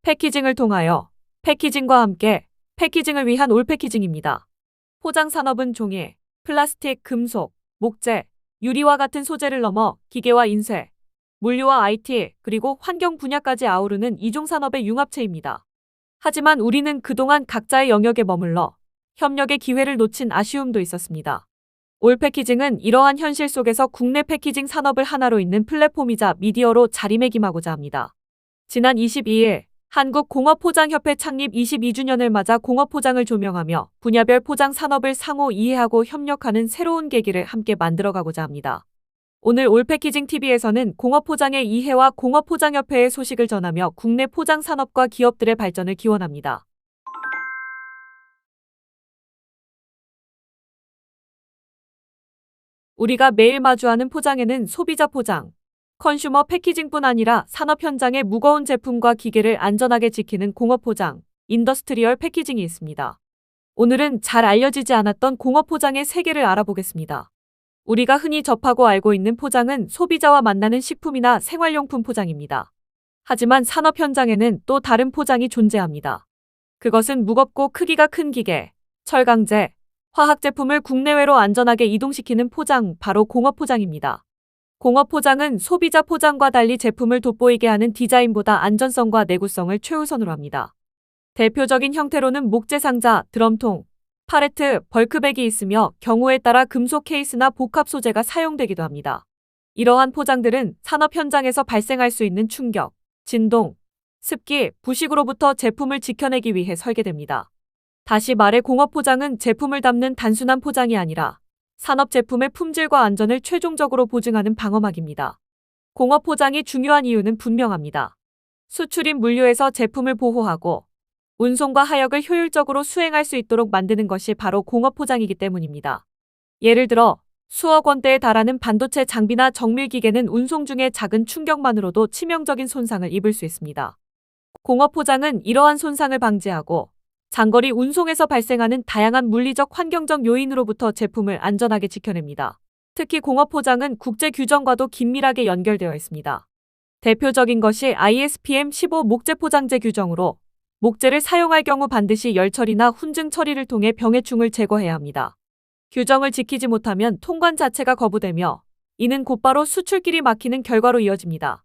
패키징을 통하여 패키징과 함께 패키징을 위한 올 패키징입니다. 포장 산업은 종이, 플라스틱, 금속, 목재, 유리와 같은 소재를 넘어 기계와 인쇄, 물류와 IT, 그리고 환경 분야까지 아우르는 이종 산업의 융합체입니다. 하지만 우리는 그동안 각자의 영역에 머물러 협력의 기회를 놓친 아쉬움도 있었습니다. 올 패키징은 이러한 현실 속에서 국내 패키징 산업을 하나로 잇는 플랫폼이자 미디어로 자리매김하고자 합니다. 지난 22일 한국공업포장협회 창립 22주년을 맞아 공업포장을 조명하며 분야별 포장 산업을 상호 이해하고 협력하는 새로운 계기를 함께 만들어가고자 합니다. 오늘 올 패키징 TV에서는 공업포장의 이해와 공업포장협회의 소식을 전하며 국내 포장 산업과 기업들의 발전을 기원합니다. 우리가 매일 마주하는 포장에는 소비자 포장, 컨슈머 패키징뿐 아니라 산업 현장의 무거운 제품과 기계를 안전하게 지키는 공업 포장, 인더스트리얼 패키징이 있습니다. 오늘은 잘 알려지지 않았던 공업 포장의 세계를 알아보겠습니다. 우리가 흔히 접하고 알고 있는 포장은 소비자와 만나는 식품이나 생활용품 포장입니다. 하지만 산업 현장에는 또 다른 포장이 존재합니다. 그것은 무겁고 크기가 큰 기계, 철강제, 화학 제품을 국내외로 안전하게 이동시키는 포장, 바로 공업 포장입니다. 공업 포장은 소비자 포장과 달리 제품을 돋보이게 하는 디자인보다 안전성과 내구성을 최우선으로 합니다. 대표적인 형태로는 목재 상자, 드럼통, 팔레트, 벌크백이 있으며 경우에 따라 금속 케이스나 복합 소재가 사용되기도 합니다. 이러한 포장들은 산업 현장에서 발생할 수 있는 충격, 진동, 습기, 부식으로부터 제품을 지켜내기 위해 설계됩니다. 다시 말해 공업 포장은 제품을 담는 단순한 포장이 아니라 산업 제품의 품질과 안전을 최종적으로 보증하는 방어막입니다. 공업 포장이 중요한 이유는 분명합니다. 수출인 물류에서 제품을 보호하고 운송과 하역을 효율적으로 수행할 수 있도록 만드는 것이 바로 공업 포장이기 때문입니다. 예를 들어 수억 원대에 달하는 반도체 장비나 정밀 기계는 운송 중에 작은 충격만으로도 치명적인 손상을 입을 수 있습니다. 공업 포장은 이러한 손상을 방지하고 장거리 운송에서 발생하는 다양한 물리적 환경적 요인으로부터 제품을 안전하게 지켜냅니다. 특히 공업 포장은 국제 규정과도 긴밀하게 연결되어 있습니다. 대표적인 것이 ISPM 15 목재 포장재 규정으로 목재를 사용할 경우 반드시 열 처리나 훈증 처리를 통해 병해충을 제거해야 합니다. 규정을 지키지 못하면 통관 자체가 거부되며 이는 곧바로 수출길이 막히는 결과로 이어집니다.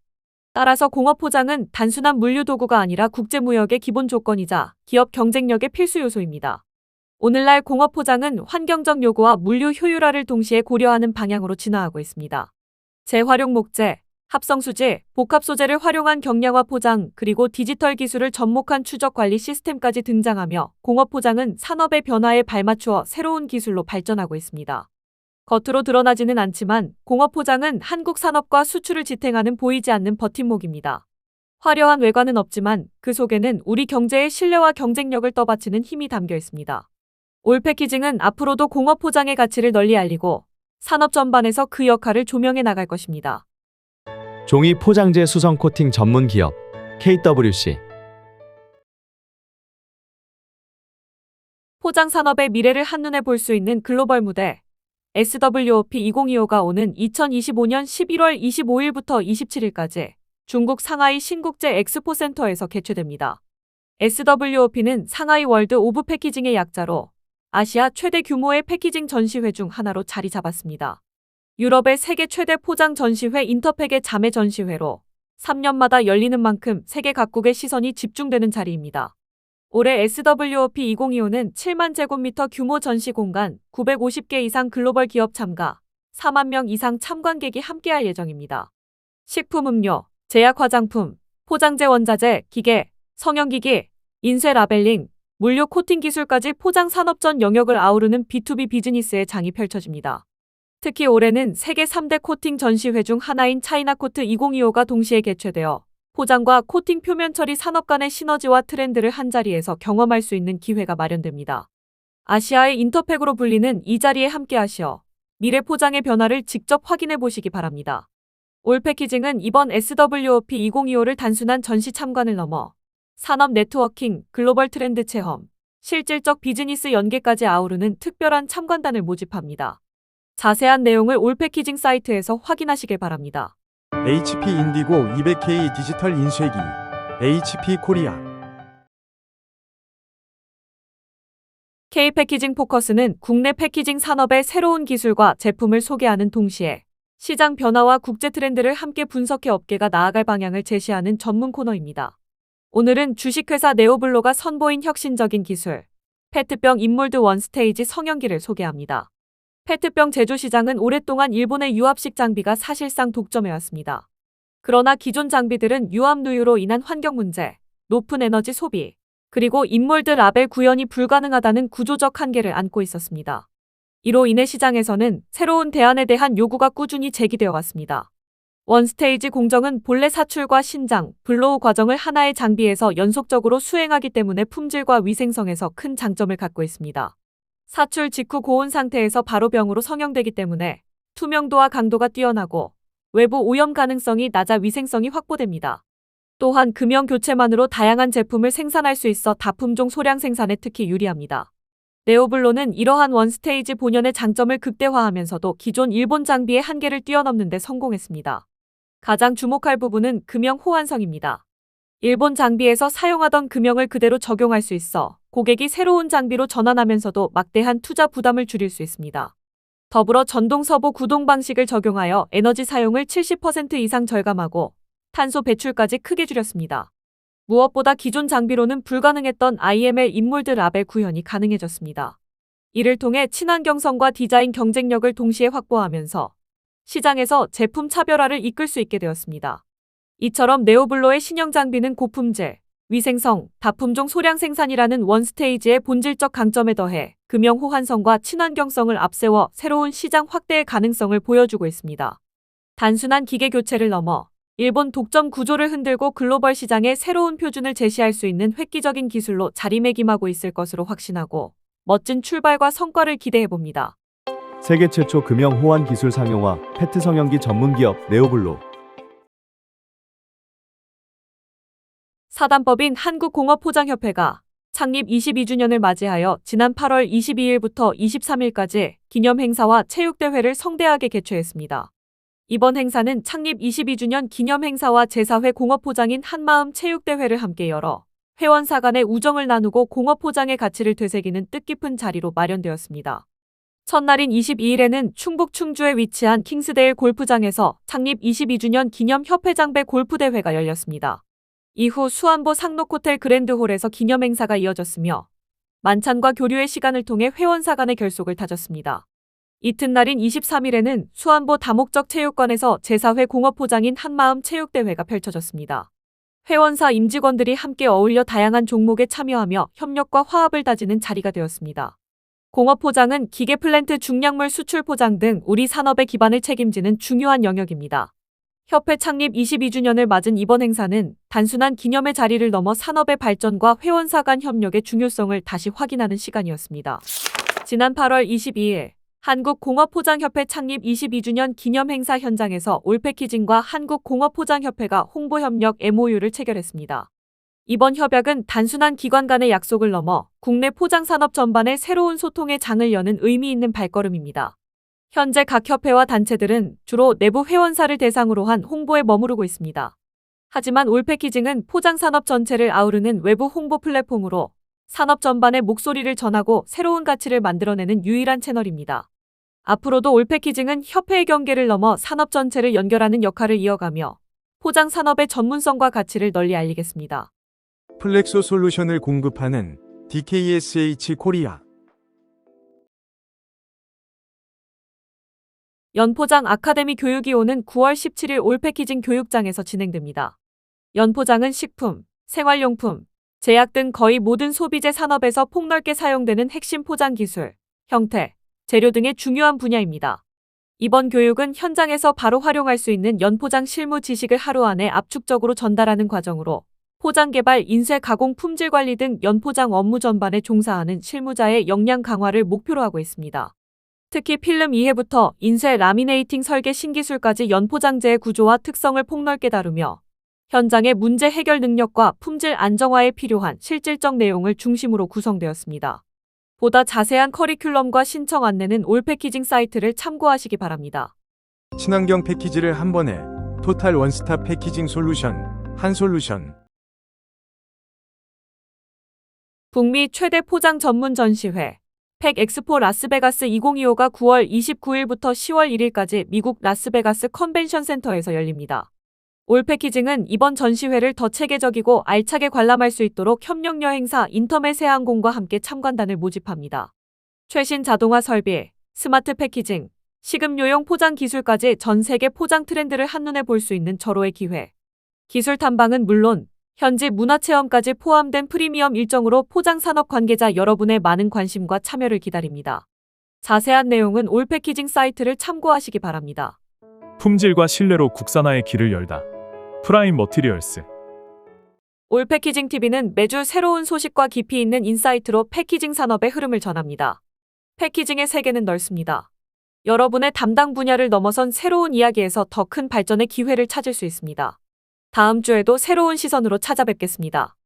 따라서 공업 포장은 단순한 물류 도구가 아니라 국제무역의 기본 조건이자 기업 경쟁력의 필수 요소입니다. 오늘날 공업 포장은 환경적 요구와 물류 효율화를 동시에 고려하는 방향으로 진화하고 있습니다. 재활용 목재, 합성수지, 복합소재를 활용한 경량화 포장, 그리고 디지털 기술을 접목한 추적 관리 시스템까지 등장하며 공업 포장은 산업의 변화에 발맞추어 새로운 기술로 발전하고 있습니다. 겉으로 드러나지는 않지만 공업 포장은 한국 산업과 수출을 지탱하는 보이지 않는 버팀목입니다. 화려한 외관은 없지만 그 속에는 우리 경제의 신뢰와 경쟁력을 떠받치는 힘이 담겨 있습니다. 올 패키징은 앞으로도 공업 포장의 가치를 널리 알리고 산업 전반에서 그 역할을 조명해 나갈 것입니다. 종이 포장재 수성 코팅 전문 기업 KWC. 포장 산업의 미래를 한눈에 볼 수 있는 글로벌 무대 SWOP 2025가 오는 2025년 11월 25일부터 27일까지 중국 상하이 신국제 엑스포센터에서 개최됩니다. SWOP는 상하이 월드 오브 패키징의 약자로 아시아 최대 규모의 패키징 전시회 중 하나로 자리 잡았습니다. 유럽의 세계 최대 포장 전시회 인터팩의 자매 전시회로 3년마다 열리는 만큼 세계 각국의 시선이 집중되는 자리입니다. 올해 SWOP 2025는 7만 제곱미터 규모 전시 공간, 950개 이상 글로벌 기업 참가, 4만 명 이상 참관객이 함께할 예정입니다. 식품 음료, 제약 화장품, 포장재 원자재, 기계, 성형기기, 인쇄 라벨링, 물류 코팅 기술까지 포장 산업 전 영역을 아우르는 B2B 비즈니스의 장이 펼쳐집니다. 특히 올해는 세계 3대 코팅 전시회 중 하나인 차이나코트 2025가 동시에 개최되어 포장과 코팅 표면 처리 산업 간의 시너지와 트렌드를 한자리에서 경험할 수 있는 기회가 마련됩니다. 아시아의 인터팩으로 불리는 이 자리에 함께하시어 미래 포장의 변화를 직접 확인해 보시기 바랍니다. 올 패키징은 이번 SWOP 2025를 단순한 전시 참관을 넘어 산업 네트워킹, 글로벌 트렌드 체험, 실질적 비즈니스 연계까지 아우르는 특별한 참관단을 모집합니다. 자세한 내용을 올 패키징 사이트에서 확인하시길 바랍니다. HP 인디고 200K 디지털 인쇄기 HP 코리아 K패키징 포커스는 국내 패키징 산업의 새로운 기술과 제품을 소개하는 동시에 시장 변화와 국제 트렌드를 함께 분석해 업계가 나아갈 방향을 제시하는 전문 코너입니다. 오늘은 주식회사 네오블로가 선보인 혁신적인 기술, 페트병 인몰드 원스테이지 성형기를 소개합니다. 페트병 제조 시장은 오랫동안 일본의 유압식 장비가 사실상 독점해왔습니다. 그러나 기존 장비들은 유압 누유로 인한 환경 문제, 높은 에너지 소비, 그리고 인몰드 라벨 구현이 불가능하다는 구조적 한계를 안고 있었습니다. 이로 인해 시장에서는 새로운 대안에 대한 요구가 꾸준히 제기되어 왔습니다. 원스테이지 공정은 본래 사출과 신장, 블로우 과정을 하나의 장비에서 연속적으로 수행하기 때문에 품질과 위생성에서 큰 장점을 갖고 있습니다. 사출 직후 고온 상태에서 바로 병으로 성형되기 때문에 투명도와 강도가 뛰어나고 외부 오염 가능성이 낮아 위생성이 확보됩니다. 또한 금형 교체만으로 다양한 제품을 생산할 수 있어 다품종 소량 생산에 특히 유리합니다. 네오블로는 이러한 원스테이지 본연의 장점을 극대화하면서도 기존 일본 장비의 한계를 뛰어넘는 데 성공했습니다. 가장 주목할 부분은 금형 호환성입니다. 일본 장비에서 사용하던 금형을 그대로 적용할 수 있어 고객이 새로운 장비로 전환하면서도 막대한 투자 부담을 줄일 수 있습니다. 더불어 전동 서보 구동 방식을 적용하여 에너지 사용을 70% 이상 절감하고 탄소 배출까지 크게 줄였습니다. 무엇보다 기존 장비로는 불가능했던 IML 인몰드 라벨 구현이 가능해졌습니다. 이를 통해 친환경성과 디자인 경쟁력을 동시에 확보하면서 시장에서 제품 차별화를 이끌 수 있게 되었습니다. 이처럼 네오블로의 신형 장비는 고품질, 위생성, 다품종 소량 생산이라는 원스테이지의 본질적 강점에 더해 금형 호환성과 친환경성을 앞세워 새로운 시장 확대의 가능성을 보여주고 있습니다. 단순한 기계 교체를 넘어 일본 독점 구조를 흔들고 글로벌 시장에 새로운 표준을 제시할 수 있는 획기적인 기술로 자리매김하고 있을 것으로 확신하고 멋진 출발과 성과를 기대해봅니다. 세계 최초 금형 호환 기술 상용화 페트 성형기 전문 기업 네오블로. 사단법인 한국공업포장협회가 창립 22주년을 맞이하여 지난 8월 22일부터 23일까지 기념행사와 체육대회를 성대하게 개최했습니다. 이번 행사는 창립 22주년 기념행사와 제4회 공업포장인 한마음 체육대회를 함께 열어 회원사 간의 우정을 나누고 공업포장의 가치를 되새기는 뜻깊은 자리로 마련되었습니다. 첫날인 22일에는 충북 충주에 위치한 킹스데일 골프장에서 창립 22주년 기념 협회장배 골프대회가 열렸습니다. 이후 수안보 상록호텔 그랜드홀에서 기념행사가 이어졌으며 만찬과 교류의 시간을 통해 회원사 간의 결속을 다졌습니다. 이튿날인 23일에는 수안보 다목적 체육관에서 제4회 공업포장인 한마음 체육대회가 펼쳐졌습니다. 회원사 임직원들이 함께 어울려 다양한 종목에 참여하며 협력과 화합을 다지는 자리가 되었습니다. 공업포장은 기계 플랜트 중량물 수출 포장 등 우리 산업의 기반을 책임지는 중요한 영역입니다. 협회 창립 22주년을 맞은 이번 행사는 단순한 기념의 자리를 넘어 산업의 발전과 회원사 간 협력의 중요성을 다시 확인하는 시간이었습니다. 지난 8월 22일 한국공업포장협회 창립 22주년 기념행사 현장에서 올패키징과 한국공업포장협회가 홍보협력 MOU를 체결했습니다. 이번 협약은 단순한 기관 간의 약속을 넘어 국내 포장산업 전반의 새로운 소통의 장을 여는 의미 있는 발걸음입니다. 현재 각 협회와 단체들은 주로 내부 회원사를 대상으로 한 홍보에 머무르고 있습니다. 하지만 올패키징은 포장산업 전체를 아우르는 외부 홍보 플랫폼으로 산업 전반의 목소리를 전하고 새로운 가치를 만들어내는 유일한 채널입니다. 앞으로도 올패키징은 협회의 경계를 넘어 산업 전체를 연결하는 역할을 이어가며 포장 산업의 전문성과 가치를 널리 알리겠습니다. 플렉소 솔루션을 공급하는 DKSH 코리아. 연포장 아카데미 교육이 오는 9월 17일 올패키징 교육장에서 진행됩니다. 연포장은 식품, 생활용품, 제약 등 거의 모든 소비재 산업에서 폭넓게 사용되는 핵심 포장 기술, 형태, 재료 등의 중요한 분야입니다. 이번 교육은 현장에서 바로 활용할 수 있는 연포장 실무 지식을 하루 안에 압축적으로 전달하는 과정으로 포장 개발, 인쇄, 가공, 품질 관리 등 연포장 업무 전반에 종사하는 실무자의 역량 강화를 목표로 하고 있습니다. 특히 필름 이해부터 인쇄, 라미네이팅, 설계 신기술까지 연포장재의 구조와 특성을 폭넓게 다루며 현장의 문제 해결 능력과 품질 안정화에 필요한 실질적 내용을 중심으로 구성되었습니다. 보다 자세한 커리큘럼과 신청 안내는 올패키징 사이트를 참고하시기 바랍니다. 친환경 패키지를 한 번에 토탈 원스톱 패키징 솔루션 한솔루션. 북미 최대 포장 전문 전시회 팩엑스포 라스베가스 2025가 9월 29일부터 10월 1일까지 미국 라스베가스 컨벤션 센터에서 열립니다. 올 패키징은 이번 전시회를 더 체계적이고 알차게 관람할 수 있도록 협력 여행사 인터메세항공과 함께 참관단을 모집합니다. 최신 자동화 설비, 스마트 패키징, 식음료용 포장 기술까지 전 세계 포장 트렌드를 한눈에 볼 수 있는 절호의 기회. 기술 탐방은 물론 현지 문화체험까지 포함된 프리미엄 일정으로 포장 산업 관계자 여러분의 많은 관심과 참여를 기다립니다. 자세한 내용은 올 패키징 사이트를 참고하시기 바랍니다. 품질과 신뢰로 국산화의 길을 열다. 프라임 머티리얼스. 올 패키징 TV는 매주 새로운 소식과 깊이 있는 인사이트로 패키징 산업의 흐름을 전합니다. 패키징의 세계는 넓습니다. 여러분의 담당 분야를 넘어선 새로운 이야기에서 더 큰 발전의 기회를 찾을 수 있습니다. 다음 주에도 새로운 시선으로 찾아뵙겠습니다.